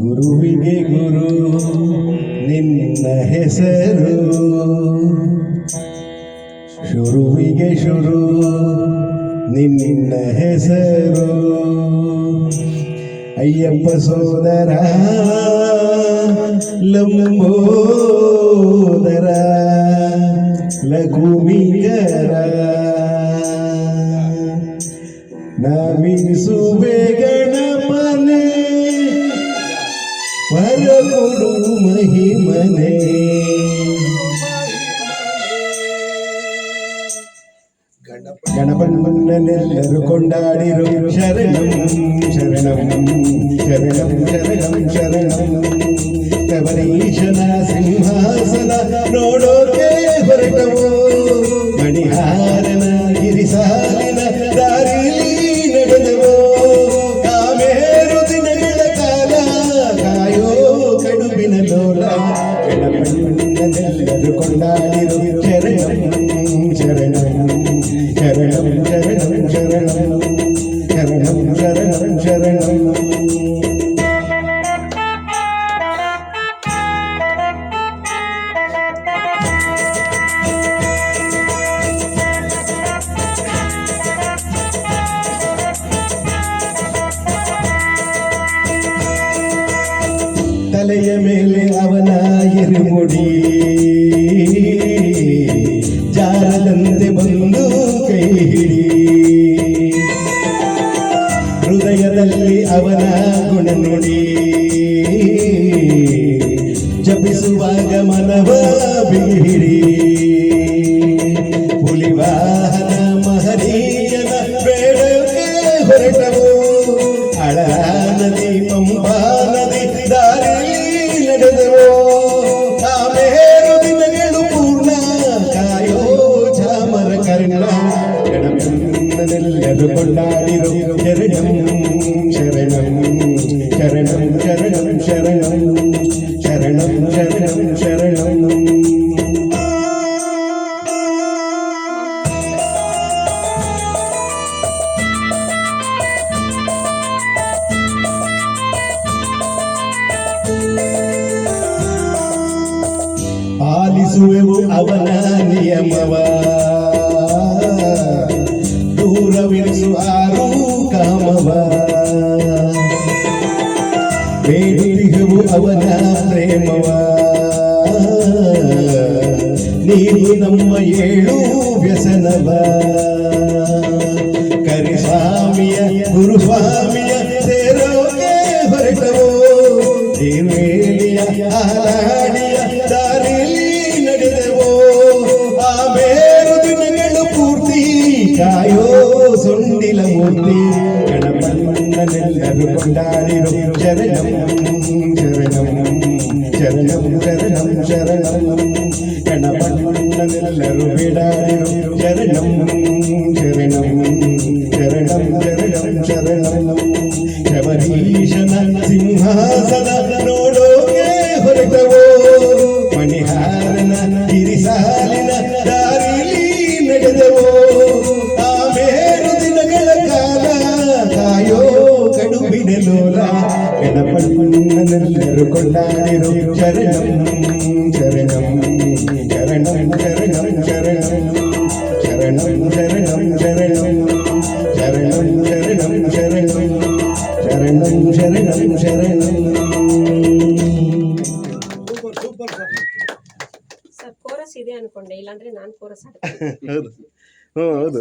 ಗುರುವಿಗೆ ಗುರು ನಿನ್ನ ಹೆಸರು, ಶುರುವಿಗೆ ಶುರು ನಿನ್ನ ಹೆಸರು. ಅಯ್ಯಪ್ಪ ಸೋದರ ಲಂಬೋದರ ಲಘುಮಿಕರ, ನಮಿಸುವೆ ಗಣಪನೆ ಪರಕೊಡು ಮಹಿಮನೆ. ಗಣಪನ್ನನೆಲ್ಲರೂ ಕೊಂಡಾಡಿರು ಶರಣಂ ಶರಣಂ ಶರಣಂ ಶರಣಂ ಶರಣಂ. ಕವರೀಶನ ಸಿಂಹಾಸನ ನೋಡೋಕೆ ಹೊರಟವು, ಮಣಿಹಾರನ ಗಿರಿಸಾಲಿನ ದಾರಿಲಿ ನಡೆದವು. ಕಾಮೇರು ದಿನಗಳ ಕಾಲ ಕಾಯೋ ಕಡುಬಿನ ಲೋಲ. ಗಣಪನ್ನನೆಲ್ಲರೂ ಕೊಂಡಾಡಿರು ಶರಣಂ ಶರಣಂ ಶರಣಂ ಶರಣಂ ಶರಣಂ ಶರಣಂ ಶರಣಂ ಶರಣಂ. ತಲೆಯ ಮೇಲೆ ಅವನ ಎರುಮುಡಿ ಜಾರದಂತೆ ಬಂದು ಕೈ ಹಿಡಿ. ಹೃದಯದಲ್ಲಿ ಅವನ ಗುಣ ನುಡಿ ಜಪಿಸುವಾಗ ಮನವ ಬಿಹಿಡಿ. ಹುಲಿವಾಹನ ಮಹನೀಯನ ಬೇಡಕ್ಕೆ ಹೊರಟವು, ಅಳಲ ನದಿ ಪಂಪಾ ನದಿ ದಾರಿಯಲ್ಲಿ ನಡೆದವು. ಕಾಮೇರು ದಿನಗಳು ಪೂರ್ಣ ಕಾಯೋ ಚಾಮರ ಕರ್ಣ. ಗಣಪನ್ನನೆಲ್ಲರೂ ಕೊಂಡಾಡಿರು ಶರಣಂ ಶರಣಂ ಶರಣಂ ಶರಣಂ ಶರಣಂ ಶರಣಂ ಶರಣಂ ಶರಣಂ. ಪಾಲಿಸುವೆವು ಅವನ ನಿಯಮವ, ದೂರವಿರಿಸು ಆರು ಕಾಮವ. ಬೇಡಿರುವೆವು ಅವನ ಪ್ರೇಮವ, ನೀನು ನಮ್ಮ ಏಳು ವ್ಯಸನವ. ಕರಿಸ್ವಾಮಿಯ ಗುರುಸ್ವಾಮಿಯ ಸೇರೋಕೆ ಹೊರಟವು, ದೇವೇಲಿಯ ಆಲಾಡಿಯ ದಾರಿಲಿ ನಡೆದೆವು. ಆಮೇರು ದಿನಗಳು ಪೂರ್ತಿ ಕಾಯೋ ಸುಂಡಿಲ ಮೂರ್ತಿ. ಗಣಪನ್ನನೆಲ್ಲರೂ ಕೊಂಡಾಡಿರು ಶರಣಂ ಶರಣಂ ಶರಣಂ ಶರಣಂ ಶರಣಂ. ಗಣಪನ್ನನೆಲ್ಲರೂ ಬೇಡಾಡಿರು ಶರಣಂ ಶರಣಂ ಶರಣಂ ಶರಣಂ ಶರಣಂ. ಶಬರೀಶನ ಸಿಂಹಾಸನ ನೋಡೋಕೆ ಹೊರಟವು, ಮಣಿಹಾರನ ಗಿರಿಸಾಲಿನ ದಾರಿಲಿ ನಡೆದವು. ಆಮೇರು ದಿನಗಳ ಕಾಲ ಕಾಯೋ ಕಡುಬಿನ ಲೋಲ. ಗಣಪನ್ನನೆಲ್ಲರೂ ಕೊಂಡಾಡಿರು ಶರಣಂ ಶರಣಂ ಶರಣಂ ಶರಣಂ ಶರಣಂ ಶರಣಂ ಶರಣಂ ಶರಣಂ ಶರಣಂ ಶರಣಂ ಶರಣಂ ಶರಣಂ ಶರಣಂ ಶರಣಂ. ಸರ್ ಕೋರಸ್ ಇದೆ ಅನ್ಕೊಂಡೆ, ಇಲ್ಲಾಂದ್ರೆ ನಾನು ಕೋರಸ್ ಹಾಡ್ತೀನಿ. ಹೌದು ಹೌದು.